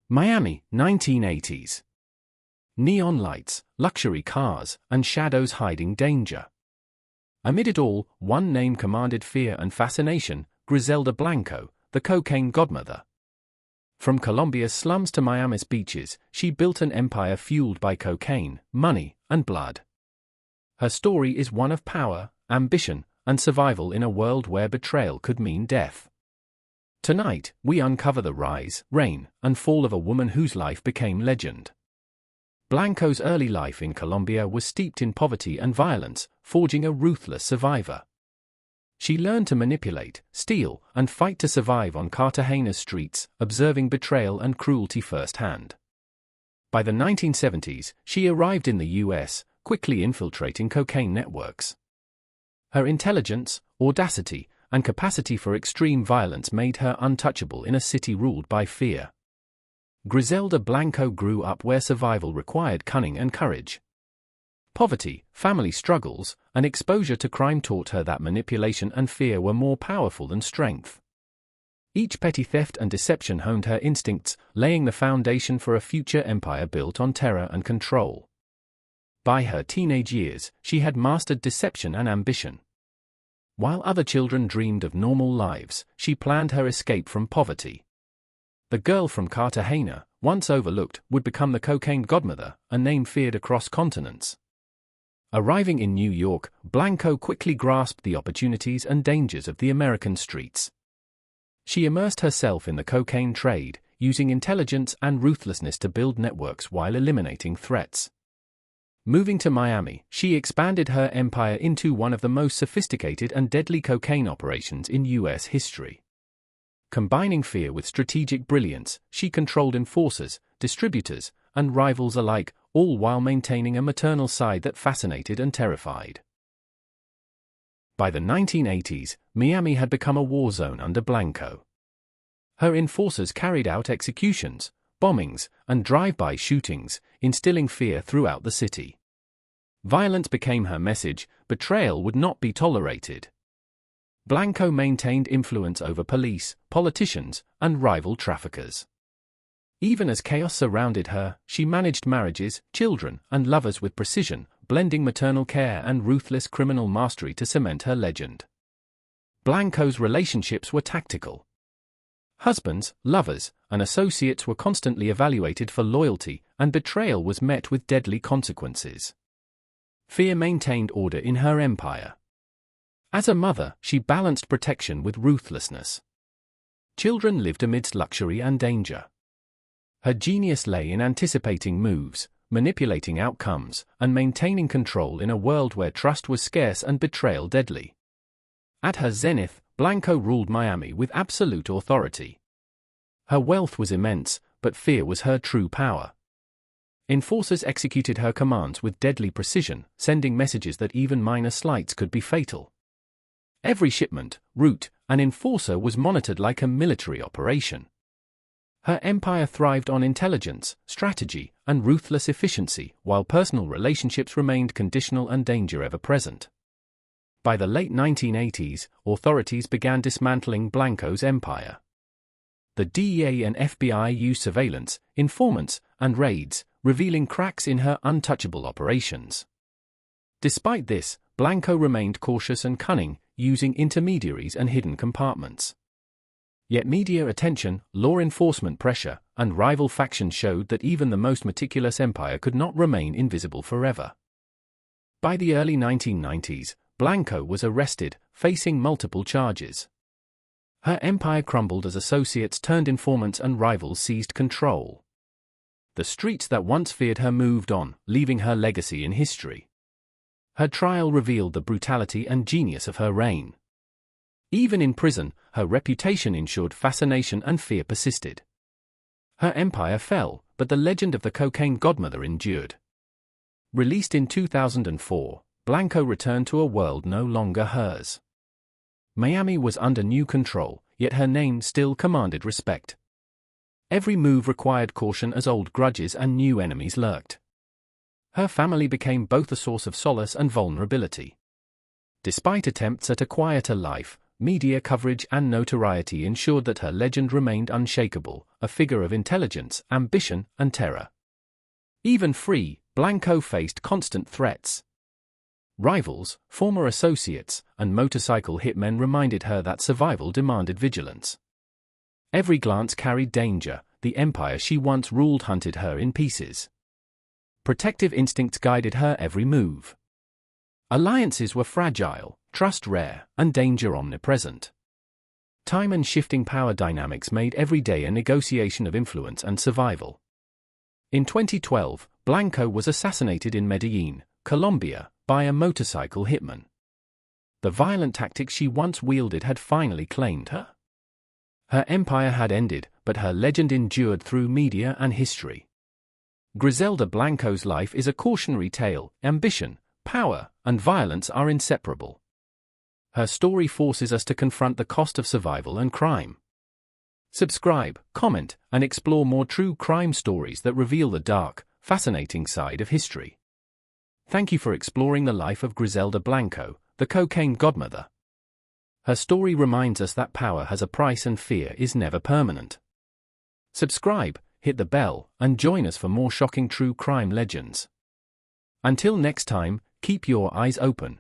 Miami, 1980s. Neon lights, luxury cars, and shadows hiding danger. Amid it all, one name commanded fear and fascination: Griselda Blanco, the Cocaine Godmother. From Colombia's slums to Miami's beaches, she built an empire fueled by cocaine, money, and blood. Her story is one of power, ambition, and survival in a world where betrayal could mean death. Tonight, we uncover the rise, reign, and fall of a woman whose life became legend. Blanco's early life in Colombia was steeped in poverty and violence, forging a ruthless survivor. She learned to manipulate, steal, and fight to survive on Cartagena's streets, observing betrayal and cruelty firsthand. By the 1970s, she arrived in the US, quickly infiltrating cocaine networks. Her intelligence, audacity, and capacity for extreme violence made her untouchable in a city ruled by fear. Griselda Blanco grew up where survival required cunning and courage. Poverty, family struggles, and exposure to crime taught her that manipulation and fear were more powerful than strength. Each petty theft and deception honed her instincts, laying the foundation for a future empire built on terror and control. By her teenage years, she had mastered deception and ambition. While other children dreamed of normal lives, she planned her escape from poverty. The girl from Cartagena, once overlooked, would become the Cocaine Godmother, a name feared across continents. Arriving in New York, Blanco quickly grasped the opportunities and dangers of the American streets. She immersed herself in the cocaine trade, using intelligence and ruthlessness to build networks while eliminating threats. Moving to Miami, she expanded her empire into one of the most sophisticated and deadly cocaine operations in U.S. history. Combining fear with strategic brilliance, she controlled enforcers, distributors, and rivals alike, all while maintaining a maternal side that fascinated and terrified. By the 1980s, Miami had become a war zone under Blanco. Her enforcers carried out executions, bombings, and drive-by shootings, instilling fear throughout the city. Violence became her message: betrayal would not be tolerated. Blanco maintained influence over police, politicians, and rival traffickers. Even as chaos surrounded her, she managed marriages, children, and lovers with precision, blending maternal care and ruthless criminal mastery to cement her legend. Blanco's relationships were tactical. Husbands, lovers, and associates were constantly evaluated for loyalty, and betrayal was met with deadly consequences. Fear maintained order in her empire. As a mother, she balanced protection with ruthlessness. Children lived amidst luxury and danger. Her genius lay in anticipating moves, manipulating outcomes, and maintaining control in a world where trust was scarce and betrayal deadly. At her zenith, Blanco ruled Miami with absolute authority. Her wealth was immense, but fear was her true power. Enforcers executed her commands with deadly precision, sending messages that even minor slights could be fatal. Every shipment, route, and enforcer was monitored like a military operation. Her empire thrived on intelligence, strategy, and ruthless efficiency, while personal relationships remained conditional and danger ever present. By the late 1980s, authorities began dismantling Blanco's empire. The DEA and FBI used surveillance, informants, and raids, revealing cracks in her untouchable operations. Despite this, Blanco remained cautious and cunning, using intermediaries and hidden compartments. Yet media attention, law enforcement pressure, and rival factions showed that even the most meticulous empire could not remain invisible forever. By the early 1990s, Blanco was arrested, facing multiple charges. Her empire crumbled as associates turned informants and rivals seized control. The streets that once feared her moved on, leaving her legacy in history. Her trial revealed the brutality and genius of her reign. Even in prison, her reputation ensured fascination and fear persisted. Her empire fell, but the legend of the Cocaine Godmother endured. Released in 2004, Blanco returned to a world no longer hers. Miami was under new control, yet her name still commanded respect. Every move required caution as old grudges and new enemies lurked. Her family became both a source of solace and vulnerability. Despite attempts at a quieter life, media coverage and notoriety ensured that her legend remained unshakable, a figure of intelligence, ambition, and terror. Even free, Blanco faced constant threats. Rivals, former associates, and motorcycle hitmen reminded her that survival demanded vigilance. Every glance carried danger. The empire she once ruled hunted her in pieces. Protective instincts guided her every move. Alliances were fragile, trust rare, and danger omnipresent. Time and shifting power dynamics made every day a negotiation of influence and survival. In 2012, Blanco was assassinated in Medellin, Colombia, by a motorcycle hitman. The violent tactics she once wielded had finally claimed her. Her empire had ended, but her legend endured through media and history. Griselda Blanco's life is a cautionary tale. Ambition, power, and violence are inseparable. Her story forces us to confront the cost of survival and crime. Subscribe, comment, and explore more true crime stories that reveal the dark, fascinating side of history. Thank you for exploring the life of Griselda Blanco, the Cocaine Godmother. Her story reminds us that power has a price and fear is never permanent. Subscribe, hit the bell, and join us for more shocking true crime legends. Until next time, keep your eyes open,